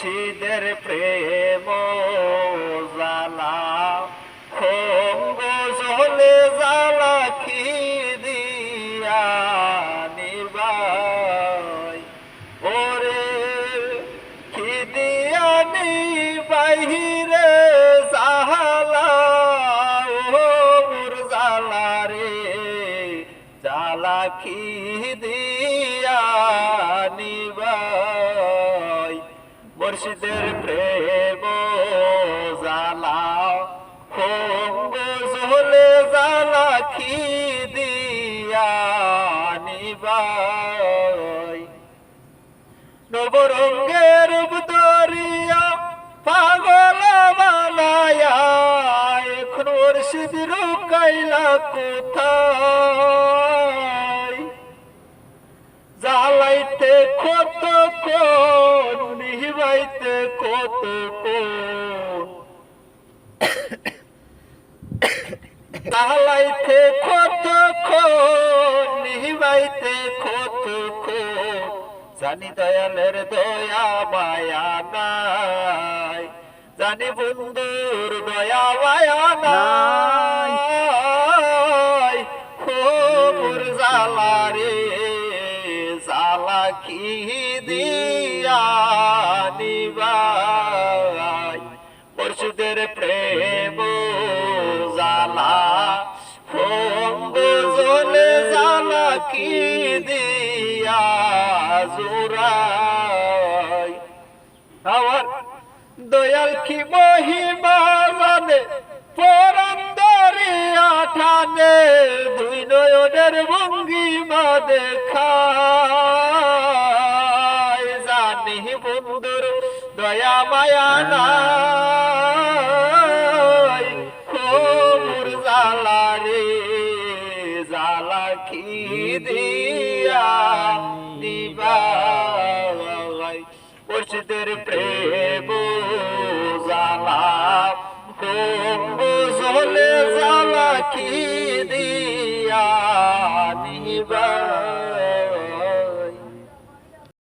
মুর্শিদের প্রেম জ্বালা খোঙ্গ জলে জ্বালা কি দিয়া নিবাই ওরে কি দিয়া নিবাহিরে জালা ও মুর জ্বালা রে জ্বালা কি দিয়া নিবাই মুর্শিদের প্রেম জ্বালা খোঙ্গ জলে জ্বালা কি দিয়া নিবাই নবরঙ্গের রূপ ধরিয়া পাগল বানায়া এখন মুর্শিদ রুকাইলা কোথায় জ্বালাইতে কত কোন নিবাইতে কত কোন জ্বালাইতে কত কোন নিবাইতে কত কোন জানি দয়ালের দয়া মায়া নাই জানি বন্ধুর দয়া মায়া নাই মোর জ্বালা রে জ্বালা কি দিয়া নিবাই মুর্শিদের প্রেম জ্বালা খোঙ্গ জলে জ্বালা কি দিয়া জোড়াই আমার দয়াল কি মহিমা জানে পরম দরিয়া টানে দুই নয়নের ভঙ্গিমা দেখায় জানি বন্ধুর দয়া মায়া নাই মোর জ্বালা রে জ্বালা কি দিয়া নিবাই মুর্শিদের প্রেম জ্বালা খোঙ্গ জলে জ্বালা কি দিয়া নিবাই।